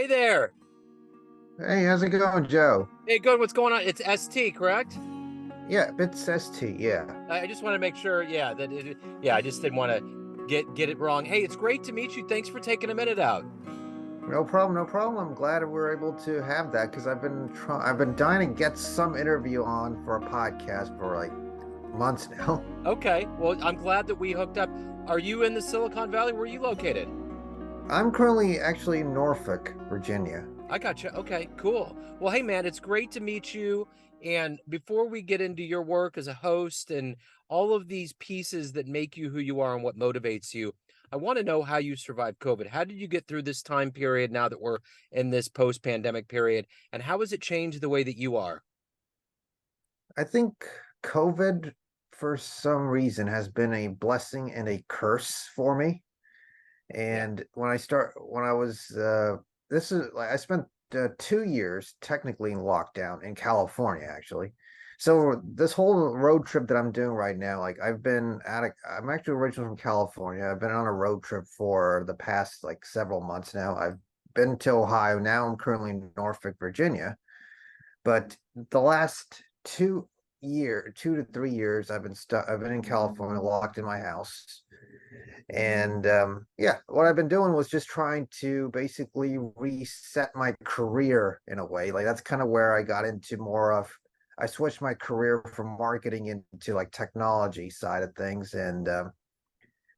Hey there. Hey, how's it going, Joe? Hey, good. What's going on? It's ST, correct? Yeah, it's ST, yeah. I just want to make sure, yeah, yeah, I just didn't want to get it wrong. Hey, it's great to meet you. Thanks for taking a minute out. No problem, no problem. I'm glad we're able to have that because I've been dying to get some interview on for a podcast for like months now. Okay. Well, I'm glad that we hooked up. Are you in the Silicon Valley? Where are you located? I'm currently actually in Norfolk, Virginia. I got you. Okay, cool. Well, hey, man, it's great to meet you. And before we get into your work as a host and all of these pieces that make you who you are and what motivates you, I want to know how you survived COVID. How did you get through this time period now that we're in this post pandemic period? And how has it changed the way that you are? I think COVID, for some reason, has been a blessing and a curse for me. Yeah. And when I was, this is like I spent 2 years technically in lockdown in California, actually. So this whole road trip that I'm doing right now, like I'm actually originally from California. I've been on a road trip for the past like several months now. I've been to Ohio. Now I'm currently in Norfolk, Virginia. But the last 2 to 3 years, I've been stuck. I've been in California, locked in my house. And yeah, what I've been doing was just trying to basically reset my career in a way. Like that's kind of where I got into more of. I switched my career from marketing into like technology side of things, and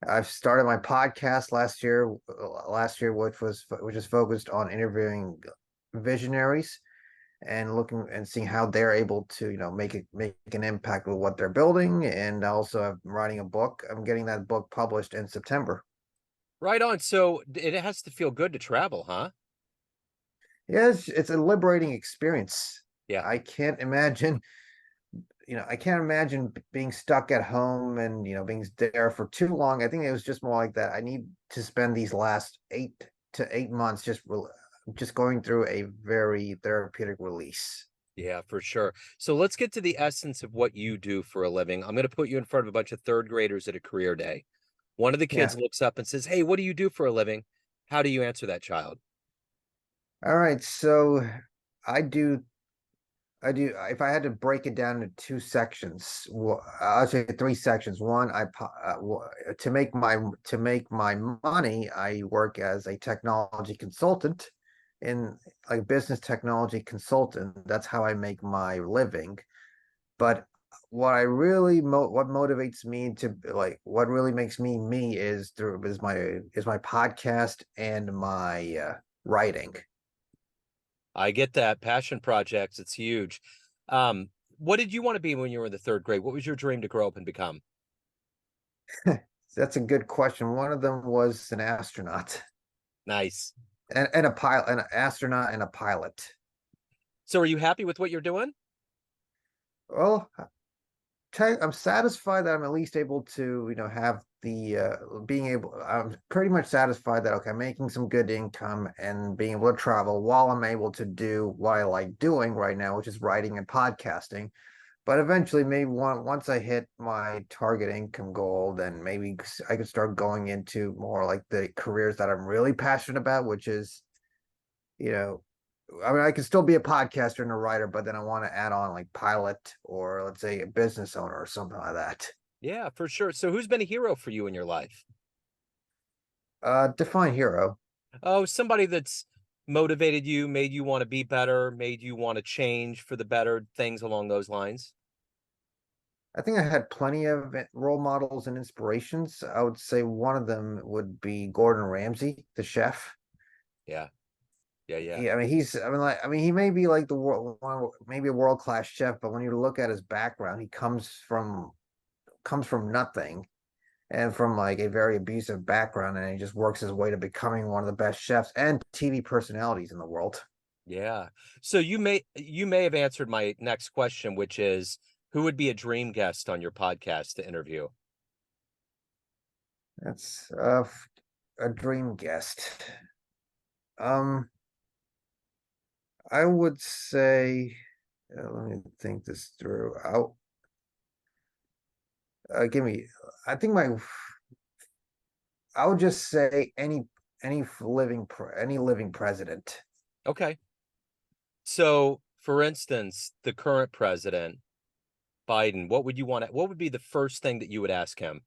I've started my podcast last year, which is focused on interviewing visionaries and looking and seeing how they're able to make an impact with what they're building. And also I'm writing a book. I'm getting that book published in September. Right on. So it has to feel good to travel, huh? Yeah, it's a liberating experience. Yeah. I can't imagine being stuck at home and being there for too long. I think it was just more like that. I need to spend these last 8 to 8 months just going through a very therapeutic release. Yeah, for sure. So let's get to the essence of what you do for a living. I'm going to put you in front of a bunch of third graders at a career day. One of the kids Yeah. looks up and says, "Hey, what do you do for a living?" How do you answer that child? All right. So I do if I had to break it down into two sections, I'll say three sections. One, to make my money, I work as a technology consultant in like business technology consultant. That's how I make my living. But what motivates me to like what really makes me me is my podcast and my writing. I get that. Passion projects, it's huge. Um, what did you want to be when you were in the third grade? What was your dream to grow up and become? That's a good question. One of them was an astronaut. Nice. And a pilot, an astronaut, and a pilot. So are you happy with what you're doing? Well, I'm satisfied that I'm at least able to, have the being able. I'm pretty much satisfied that okay, I'm making some good income and being able to travel while I'm able to do what I like doing right now, which is writing and podcasting. But eventually, maybe once I hit my target income goal, then maybe I could start going into more like the careers that I'm really passionate about, which is you know, I mean, I can still be a podcaster and a writer, but then I want to add on like pilot or let's say a business owner or something like that. Yeah, for sure. So who's been a hero for you in your life? Define hero. Oh, somebody that's motivated you, made you want to be better, made you want to change for the better, things along those lines. I think I had plenty of role models and inspirations. I would say one of them would be Gordon Ramsay, the chef. Yeah. Yeah, yeah. Yeah, I mean, he may be like maybe a world-class chef, but when you look at his background, he comes from nothing and from like a very abusive background, and he just works his way to becoming one of the best chefs and TV personalities in the world. Yeah. So you may have answered my next question, which is who would be a dream guest on your podcast to interview? That's a dream guest. Um, I would say, let me think this through. Give me. I think I would just say any living president. Okay. So, for instance, the current president, Biden, what would be the first thing that you would ask him?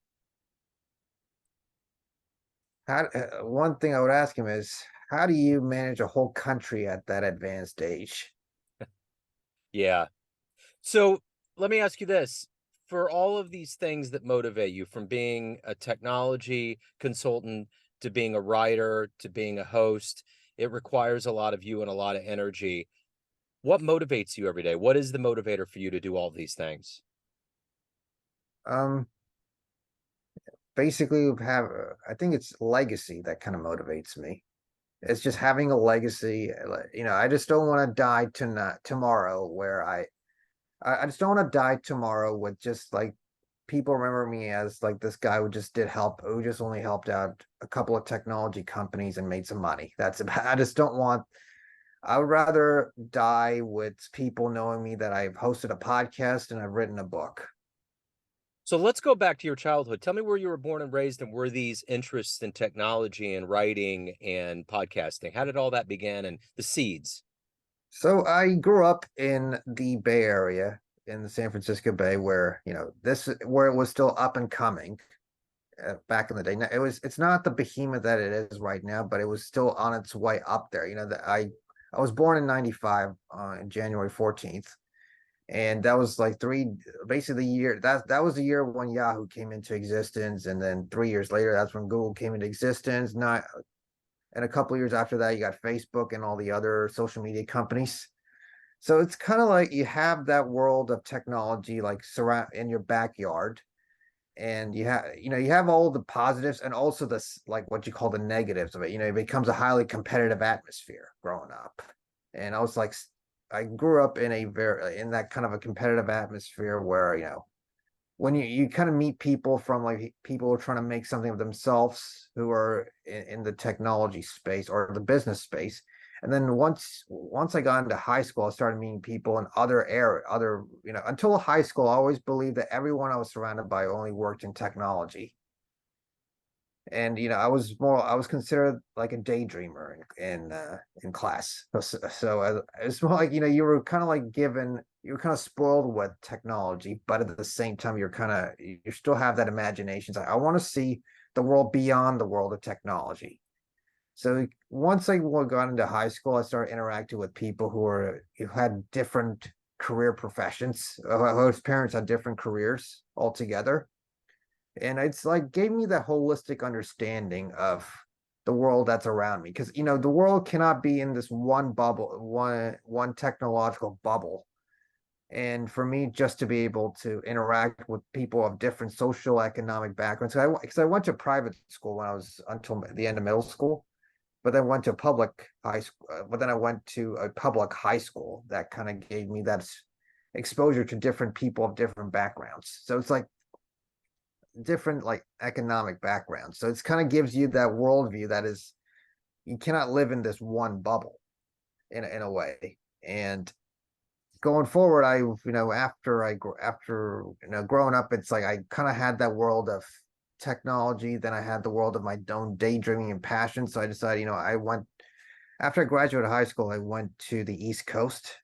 One thing I would ask him is, how do you manage a whole country at that advanced age? Yeah. So, let me ask you this. For all of these things that motivate you, from being a technology consultant to being a writer to being a host, it requires a lot of you and a lot of energy. What motivates you every day? What is the motivator for you to do all these things? Um, Basically, I think it's legacy that kind of motivates me. It's just having a legacy. I just don't want to die tomorrow where I just don't want to die tomorrow with just like people remember me as like this guy who just only helped out a couple of technology companies and made some money. That's about, I just don't want, I would rather die with people knowing me that I've hosted a podcast and I've written a book. So let's go back to your childhood. Tell me where you were born and raised and where these interests in technology and writing and podcasting, how did all that begin and the seeds? So I grew up in the Bay Area in the San Francisco Bay where, where it was still up and coming. Back in the day. Now, it's not the behemoth that it is right now, but it was still on its way up there. I was born in 95 on January 14th, and that was like basically the year that was the year when Yahoo came into existence, and then 3 years later that's when Google came into existence. Not and a couple of years after that you got Facebook and all the other social media companies. So it's kind of like you have that world of technology like surround in your backyard, and you have all the positives and also this like what you call the negatives of it. It becomes a highly competitive atmosphere growing up. And I grew up in in that kind of a competitive atmosphere where when you kind of meet people from like people who are trying to make something of themselves who are in the technology space or the business space. And then once I got into high school, I started meeting people in other until high school, I always believed that everyone I was surrounded by only worked in technology. And I was considered like a daydreamer in class. It's more like you were kind of like given you were kind of spoiled with technology, but at the same time you still have that imagination. It's like I want to see the world beyond the world of technology. So once I got into high school, I started interacting with people who had different career professions, whose parents had different careers altogether, and it's like gave me that holistic understanding of the world that's around me. Because the world cannot be in this one bubble, one technological bubble. And for me, just to be able to interact with people of different social economic backgrounds, because I went to private school when I was until the end of middle school, but then went to public high school. But then I went to a public high school that kind of gave me that exposure to different people of different backgrounds. So it's like different like economic backgrounds. So it's kind of gives you that worldview that is you cannot live in this one bubble in a way. And going forward, after growing up, it's like I kind of had that world of technology. Then I had the world of my own daydreaming and passion. So I decided, I went after I graduated high school, I went to the East Coast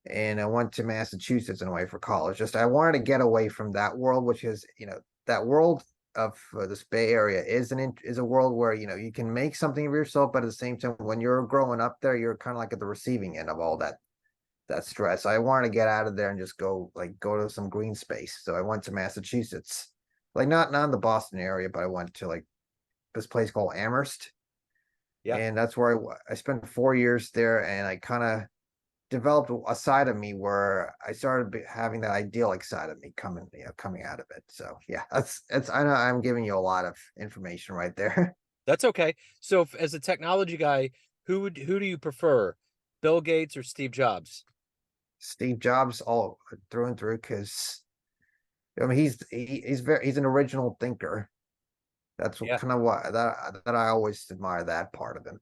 and I went to Massachusetts in a way for college. Just I wanted to get away from that world, which is that world of this Bay Area is a world where you can make something of yourself, but at the same time, when you're growing up there, you're kind of like at the receiving end of all that stress. I wanted to get out of there and just go to some green space. So I went to Massachusetts, like not in the Boston area, but I went to like this place called Amherst, Yeah. and that's where I spent 4 years there, and I kind of developed a side of me where I started having that idyllic side of me coming out of it. So yeah, that's I know I'm giving you a lot of information right there. That's okay. So as a technology guy, who do you prefer? Bill Gates or Steve Jobs? Steve Jobs all through and through because I mean he's an original thinker. That's Yeah. kind of what that I always admire that part of him.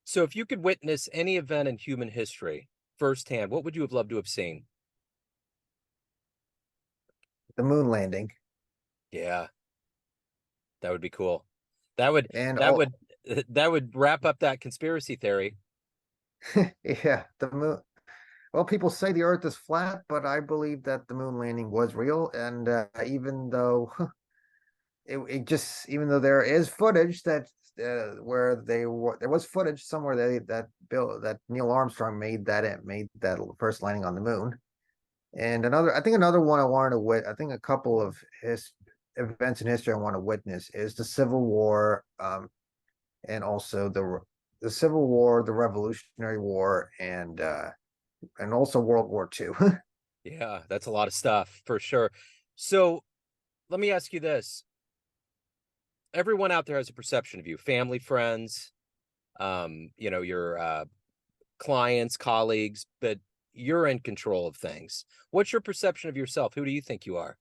So if you could witness any event in human history firsthand, what would you have loved to have seen? The moon landing Yeah, that would be cool. That would and that all would that would wrap up that conspiracy theory. Yeah, the moon. Well, people say the Earth is flat, but I believe that the moon landing was real. And even though it just, even though there is footage that where they were, there was footage somewhere that Neil Armstrong made that first landing on the moon. And I think another one I wanted to I think a couple of his events in history I want to witness is the Civil War, and also the Civil War, the Revolutionary War, and also World War II. Yeah, that's a lot of stuff for sure. So let me ask you this. Everyone out there has a perception of you, family, friends, your clients, colleagues, but you're in control of things. What's your perception of yourself? Who do you think you are?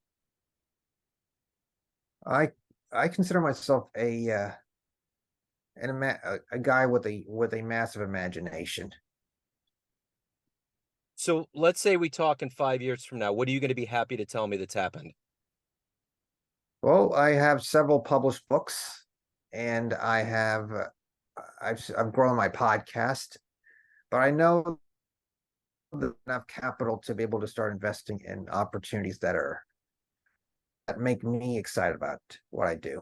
I I consider myself a guy with a massive imagination. So let's say we talk in 5 years from now. What are you going to be happy to tell me that's happened? Well, I have several published books, and I've grown my podcast, but I know enough capital to be able to start investing in opportunities that make me excited about what I do.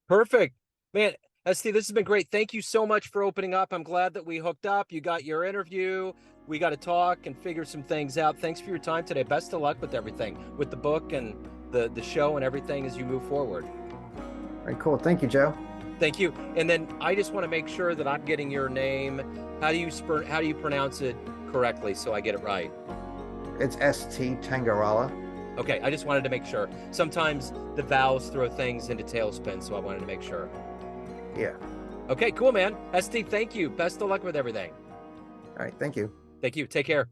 Perfect. Man, ST, this has been great. Thank you so much for opening up. I'm glad that we hooked up. You got your interview. We got to talk and figure some things out. Thanks for your time today. Best of luck with everything, with the book and the show and everything as you move forward. All right, cool. Thank you, Joe. Thank you. And then I just want to make sure that I'm getting your name. How do you pronounce it correctly so I get it right? It's ST Tangirala. Okay, I just wanted to make sure. Sometimes the vowels throw things into tailspin, so I wanted to make sure. Yeah. Okay, cool, man. ST, thank you. Best of luck with everything. All right. Thank you. Thank you. Take care.